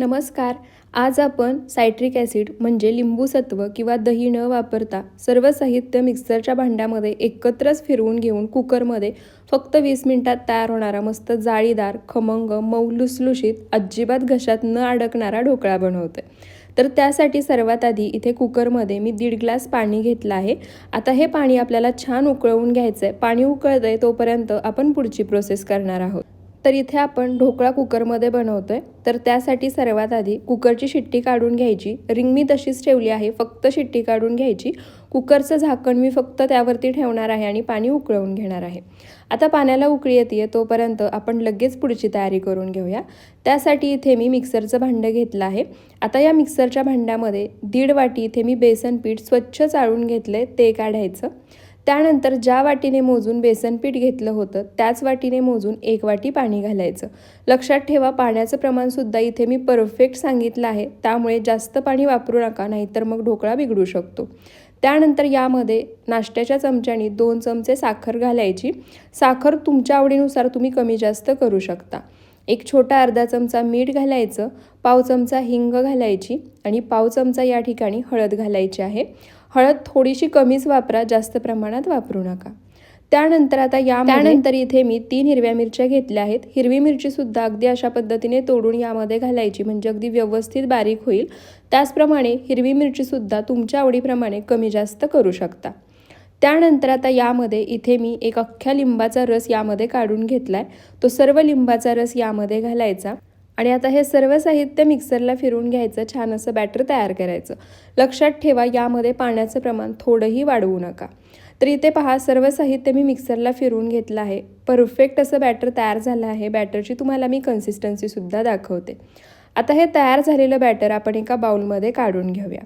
नमस्कार. आज आपण सायट्रिक ॲसिड म्हणजे लिंबूसत्व किंवा दही न वापरता सर्व साहित्य मिक्सरच्या भांड्यामध्ये एकत्रच फिरवून घेऊन कुकरमध्ये फक्त 20 मिनिटात तयार होणारा मस्त जाळीदार, खमंग, मऊ लुसलुशीत, अजिबात घशात न अडकणारा ढोकळा बनवते. तर त्यासाठी सर्वात आधी इथे कुकरमध्ये मी 1.5 ग्लास पाणी घेतलं आहे. आता हे पाणी आपल्याला छान उकळवून घ्यायचं आहे. पाणी उकळतंय तोपर्यंत आपण पुढची प्रोसेस करणार आहोत. तर इथे आपण ढोकळा कुकरमध्ये बनवतोय. तर त्यासाठी सर्वात आधी कुकरची शिट्टी काढून घ्यायची. रिंग मी तशीच ठेवली आहे, फक्त शिट्टी काढून घ्यायची. कुकरचं झाकण मी फक्त त्यावरती ठेवणार आहे आणि पाणी उकळवून घेणार आहे. आता पाण्याला उकळी येते तोपर्यंत आपण लगेच पुढची तयारी करून घेऊया. त्यासाठी इथे मी मिक्सरचं भांडं घेतलं आहे. आता या मिक्सरच्या भांड्यामध्ये 1.5 वाटी इथे मी बेसन पीठ स्वच्छ चाळून घेतले, ते काढायचं. त्यानंतर ज्या वाटीने मोजून बेसन पीठ घेतलं होतं त्याच वाटीने मोजून 1 वाटी पाणी घालायचं. लक्षात ठेवा, पाण्याचं प्रमाणसुद्धा इथे मी परफेक्ट सांगितलं आहे, त्यामुळे जास्त पाणी वापरू नका, नाहीतर मग ढोकळा बिघडू शकतो. त्यानंतर यामध्ये नाश्त्याच्या चमच्याने 2 चमचे साखर घालायची. साखर तुमच्या आवडीनुसार तुम्ही कमी जास्त करू शकता. एक छोटा अर्धा चमचा मीठ घालायचं, पाव चमचा हिंग घालायची आणि पाव चमचा या ठिकाणी हळद घालायची आहे. हळद थोडीशी कमीच वापरा, जास्त प्रमाणात वापरू नका. त्यानंतर इथे मी 3 हिरव्या मिरच्या घेतल्या आहेत. हिरवी मिरचीसुद्धा अगदी अशा पद्धतीने तोडून यामध्ये घालायची, म्हणजे अगदी व्यवस्थित बारीक होईल. त्याचप्रमाणे हिरवी मिरचीसुद्धा तुमच्या आवडीप्रमाणे कमी जास्त करू शकता. त्यानंतर आता यामध्ये इथे मी एक अख्ख्या लिंबाचा रस यामध्ये काढून घेतलाय. तो सर्व लिंबाचा रस यामध्ये घालायचा आणि आता हे सर्व साहित्य मिक्सरला फिरवून घ्यायचं. छान असं बॅटर तयार करायचं. लक्षात ठेवा, यामध्ये पाण्याचं प्रमाण थोडंही वाढवू नका. तर इथे पहा, सर्व साहित्य मी मिक्सरला फिरवून घेतलं आहे. परफेक्ट असं बॅटर तयार झालं आहे. बॅटरची तुम्हाला मी कन्सिस्टन्सीसुद्धा दाखवते. आता हे तयार झालेलं बॅटर आपण एका बाउलमध्ये काढून घेऊया.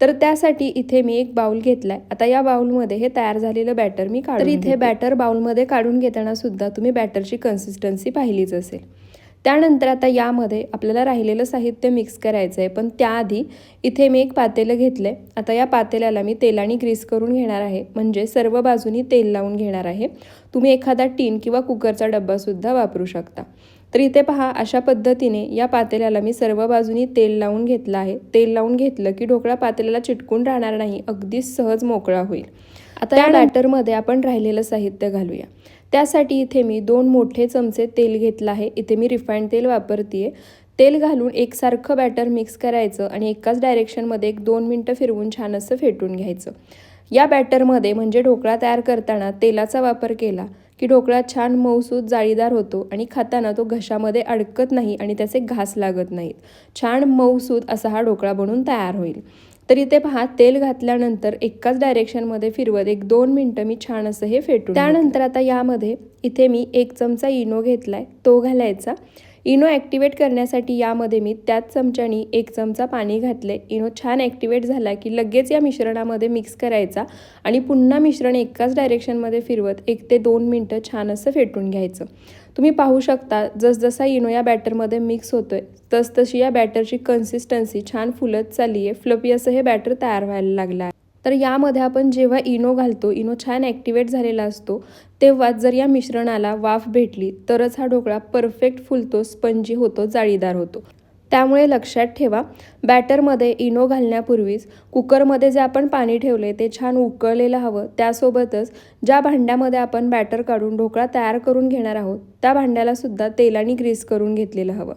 तर त्यासाठी इथे मी एक बाउल घेतलाय. आता या बाउलमध्ये हे तयार झालेलं बॅटर मी काढून घेते. तर इथे बॅटर बाउलमध्ये काढून घेताना सुद्धा तुम्ही बॅटरची कन्सिस्टन्सी पाहिलीच असेल. त्यानंतर आता यामध्ये आपल्याला राहिलेलं साहित्य मिक्स करायचं आहे, पण त्याआधी इथे मी एक पातेलं घेतलं आहे. आता या पातेल्याला मी तेलाने ग्रीस करून घेणार आहे, म्हणजे सर्व बाजूनी तेल लावून घेणार आहे. तुम्ही एखादा टीन किंवा कुकरचा डब्बासुद्धा वापरू शकता. तर इथे पहा, अशा पद्धतीने या पातेल्याला मी सर्व बाजूनी तेल लावून घेतलं आहे. तेल लावून घेतलं की ढोकळा पातेल्याला चिटकून राहणार नाही, अगदी सहज मोकळा होईल. आता या बॅटरमध्ये आपण राहिलेलं साहित्य घालूया. त्यासाठी इथे मी 2 मोठे चमचे तेल घेतलं आहे. इथे मी रिफाईंड तेल वापरते. तेल घालून एकसारखं बॅटर मिक्स करायचं आणि एकाच डायरेक्शनमध्ये 1-2 मिनटं फिरवून छान असं फेटून घ्यायचं. या बॅटरमध्ये म्हणजे ढोकळा तयार करताना तेलाचा वापर केला की ढोकळा छान मऊसूत जाळीदार होतो आणि खाताना तो घशामध्ये अडकत नाही आणि त्याचे घास लागत नाहीत. छान मऊसूत असा हा ढोकळा बनून तयार होईल. तर इथे पहा, तेल घातल्यानंतर एकाच डायरेक्शनमध्ये फिरवत 1-2 मिनटं मी छान असं हे फेटून. त्यानंतर आता यामध्ये इथे मी 1 चमचा इनो घेतलाय, तो घालायचा. इनो ॲक्टिवेट करण्यासाठी यामध्ये मी त्याच चमच्याने 1 चमचा पाणी घातले. इनो छान ॲक्टिवेट झाला की लगेच या मिश्रणामध्ये मिक्स करायचा आणि पुन्हा मिश्रण एकाच डायरेक्शनमध्ये फिरवत 1 ते 2 मिनटं छान असं फेटून घ्यायचं. तुम्ही पाहू शकता, जसजसा इनो या बॅटरमध्ये मिक्स होतोय तसतशी या बॅटरची कन्सिस्टन्सी छान फुलत चालली आहे. फ्लफी असं हे बॅटर तयार व्हायला लागलं आहे. तर यामध्ये आपण जेव्हा इनो घालतो, इनो छान ॲक्टिवेट झालेला असतो, तेव्हा जर या मिश्रणाला वाफ भेटली तरच हा ढोकळा परफेक्ट फुलतो, स्पंजी होतो, जाळीदार होतो. त्यामुळे लक्षात ठेवा, बॅटरमध्ये इनो घालण्यापूर्वीच कुकरमध्ये जे आपण पाणी ठेवले ते छान उकळलेलं हवं. त्यासोबतच ज्या भांड्यामध्ये आपण बॅटर काढून ढोकळा तयार करून घेणार आहोत त्या भांड्याला सुद्धा तेलाने ग्रीस करून घेतलेलं हवं.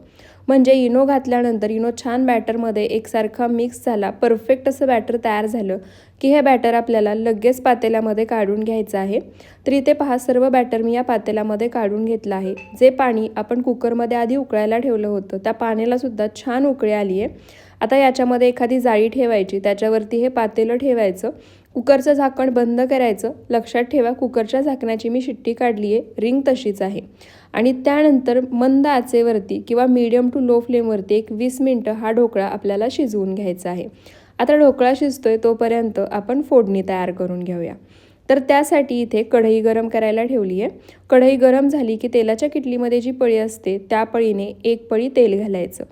म्हणजे इनो घातल्यानंतर इनो छान बॅटरमध्ये एकसारखा मिक्स झाला, परफेक्ट असं बॅटर तयार झालं की हे बॅटर आपल्याला लगेच पातेल्यामध्ये काढून घ्यायचं आहे. तर इथे पहा, सर्व बॅटर मी या पातेल्यामध्ये काढून घेतलं आहे. जे पाणी आपण कुकरमध्ये आधी उकळायला ठेवलं होतं त्या पाण्याला सुद्धा छान उकळी आली आहे. आता याच्यामध्ये एखादी जाळी ठेवायची, त्याच्यावरती हे पातेलं ठेवायचं, कुकरचं झाकण बंद करायचं. लक्षात ठेवा, कुकरच्या झाकणाची मी शिट्टी काढली आहे, रिंग तशीच आहे. आणि त्यानंतर मंद आचेवरती किंवा मीडियम टू लो फ्लेमवरती 20 मिनटं हा ढोकळा आपल्याला शिजवून घ्यायचा आहे. आता ढोकळा शिजतोय तोपर्यंत आपण फोडणी तयार करून घेऊया. तर त्यासाठी इथे कढई गरम करायला ठेवली आहे. कढई गरम झाली की तेलाच्या किटलीमध्ये जी पळी असते त्या पळीने 1 पळी तेल घालायचं.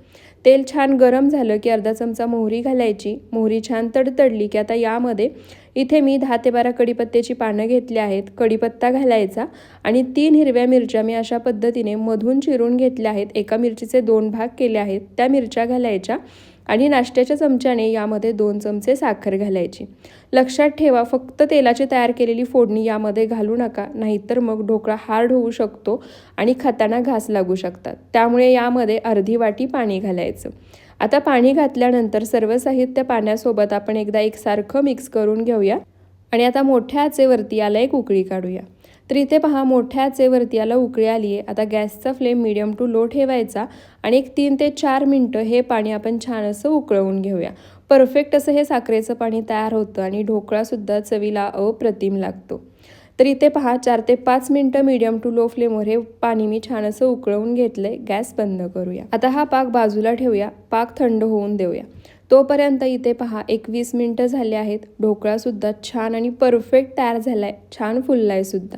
तेल छान गरम झालं की अर्धा चमचा मोहरी घालायची. मोहरी छान तडतडली की आता यामध्ये इथे मी 10 ते 12 कढीपत्त्याची पानं घेतली आहेत. कढीपत्ता घालायचा आणि 3 हिरव्या मिरच्या मी अशा पद्धतीने मधून चिरून घेतल्या आहेत. एका मिरचीचे 2 भाग केले आहेत. त्या मिरच्या घालायच्या आणि नाश्त्याच्या चमच्याने यामध्ये 2 चमचे साखर घालायची. लक्षात ठेवा, फक्त तेलाची तयार केलेली फोडणी यामध्ये घालू नका, नाहीतर मग ढोकळा हार्ड होऊ शकतो आणि खाताना घास लागू शकतात. त्यामुळे यामध्ये अर्धी वाटी पाणी घालायचं. आता पाणी घातल्यानंतर सर्व साहित्य पाण्यासोबत आपण एकदा एकसारखं मिक्स करून घेऊया आणि आता मोठ्या आचेवरती याला एक उकळी काढूया. तर इथे पहा, मोठ्या आचेवरती याला उकळी आली आहे. आता गॅसचा फ्लेम मीडियम टू लो ठेवायचा आणि एक 3 ते 4 मिनटं हे पाणी आपण छान असं उकळवून घेऊया. परफेक्ट असं हे साखरेचं पाणी तयार होतं आणि ढोकळासुद्धा चवीला अप्रतिम लागतो. तर इथे पहा, 4 ते 5 मिनटं मीडियम टू लो फ्लेमवर हे पाणी मी छान असं उकळवून घेतलंय. गॅस बंद करूया. आता हा पाक बाजूला ठेवूया. पाक थंड होऊन देऊया. तोपर्यंत इथे पहा 20 मिनटं झाले आहेत. ढोकळासुद्धा छान आणि परफेक्ट तयार झालाय, छान फुललाय सुद्धा.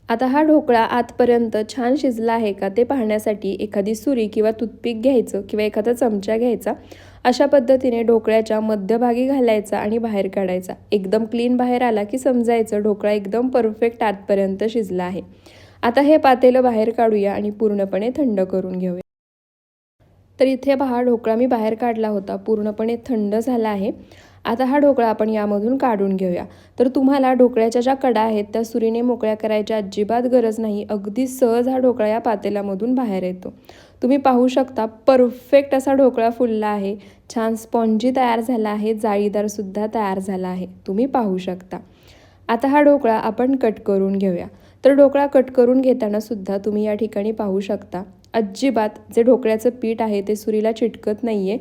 आता हा ढोकळा आतपर्यंत छान शिजला आहे का ते पाहण्यासाठी एखादी सुरी किंवा टूथपिक घ्यायचं किंवा एखादा चमचा घ्यायचा. अशा पद्धतीने ढोकळ्याच्या मध्यभागी घालायचा आणि बाहेर काढायचा. एकदम क्लीन बाहेर आला की समजायचं ढोकळा एकदम परफेक्ट आतपर्यंत शिजला आहे. आता हे पातेलं बाहेर काढूया आणि पूर्णपणे थंड करून घेऊया. तर इथे पहा, ढोकळा मी बाहेर काढला होता, पूर्णपणे थंड झाला आहे. आता हा ढोकळा आपण यामधून काढून घेऊया. तर तुम्हाला ढोकळ्याच्या ज्या कडा आहेत त्या सुरीने मोकळ्या करायच्या अजिबात गरज नाही. अगदी सहज हा ढोकळा या पातेल्यामधून बाहेर येतो. तुम्ही पाहू शकता, परफेक्ट असा ढोकळा फुलला आहे. छान स्पॉन्जी तयार झाला आहे, जाळीदारसुद्धा तयार झाला आहे. तुम्ही पाहू शकता. आता हा ढोकळा आपण कट करून घेऊया. तर ढोकळा कट करून घेताना सुद्धा तुम्ही या ठिकाणी पाहू शकता, अजिबात जे ढोकळ्याचं पीठ आहे ते सुरीला चिटकत नाहीये.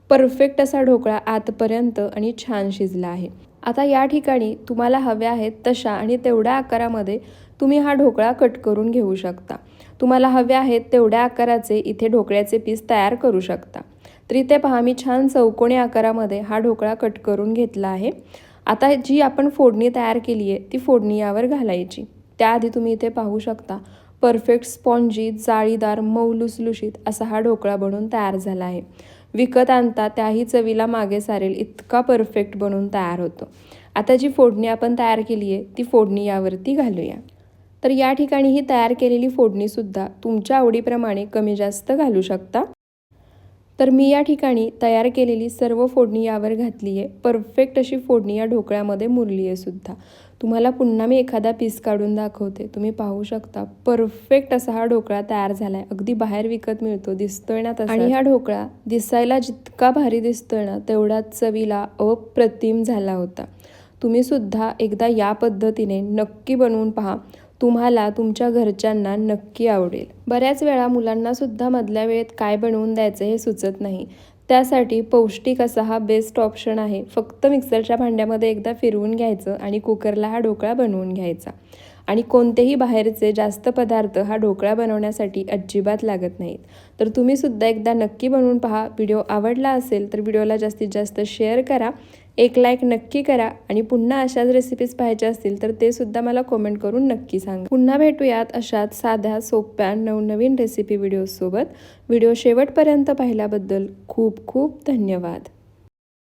परफेक्ट असा ढोकळा आतपर्यंत आणि छान शिजला आहे. आता या ठिकाणी तुम्हाला हव्या आहेत तशा आणि तेवढ्या आकारामध्ये तुम्ही हा ढोकळा कट करून घेऊ शकता. तुम्हाला हव्या आहेत तेवढ्या आकाराचे इथे ढोकळ्याचे पीस तयार करू शकता. तर इथे पहा, मी छान चौकोनी आकारामध्ये हा ढोकळा कट करून घेतला आहे. आता जी आपण फोडणी तयार केली आहे ती फोडणी यावर घालायची. त्याआधी तुम्ही इथे पाहू शकता, परफेक्ट स्पॉन्जी, जाळीदार, मऊ लुसलुशीत असा हा ढोकळा बनून तयार झाला आहे. विकत आणता त्याही चवीला मागे सारेल इतका परफेक्ट बनून तयार होतो. आता जी फोडणी आपण तयार केली आहे ती फोडणी यावरती घालूया. तर या ठिकाणी ही तयार केलेली फोडणीसुद्धा तुमच्या आवडीप्रमाणे कमी जास्त घालू शकता. तर मी या ठिकाणी तयार केलेली सर्व फोडणी यावर घातली आहे. परफेक्ट अशी फोडणी या ढोकळ्यामध्ये मुरली आहे सुद्धा. तुम्हाला पुन्हा मी एखादा पीस काढून दाखवते. तुम्ही पाहू शकता, परफेक्ट असा हा ढोकळा तयार झालाय. अगदी बाहेर विकत मिळतो, दिसतोय ना तसा. आणि हा ढोकळा दिसायला जितका भारी दिसतोय ना तेवढाच चवीला अप्रतिम झाला होता. तुम्ही सुद्धा एकदा या पद्धतीने नक्की बनवून पहा. तुम्हाला तुमच्या घरच्यांना नक्की आवडेल. बऱ्याच वेळा मुलांना सुद्धा मधल्या वेळेत काय बनवून द्यायचं हे सुचत नाही. त्यासाठी पौष्टिक असा हा बेस्ट ऑप्शन आहे. फक्त मिक्सरच्या भांड्यामध्ये एकदा फिरवून घ्यायचं आणि कुकरला हा ढोकळा बनवून घ्यायचा. आणि कोणतेही बाहेरचे जास्त पदार्थ हा ढोकळा बनवण्यासाठी अजिबात लागत नाहीत. तर तुम्ही सुद्धा एकदा नक्की बनवून पहा. व्हिडिओ आवडला असेल तर व्हिडिओला जास्तीत जास्त शेअर करा, एक लाईक नक्की करा आणि पुन्हा अशाच रेसिपीज पाहायच्या असतील तर ते सुद्धा मला कमेंट करून नक्की सांगा. पुन्हा भेटूयात अशाच साध्या सोप्या नवनवीन रेसिपी व्हिडिओसोबत. व्हिडिओ शेवटपर्यंत पाहिल्याबद्दल खूप खूप धन्यवाद.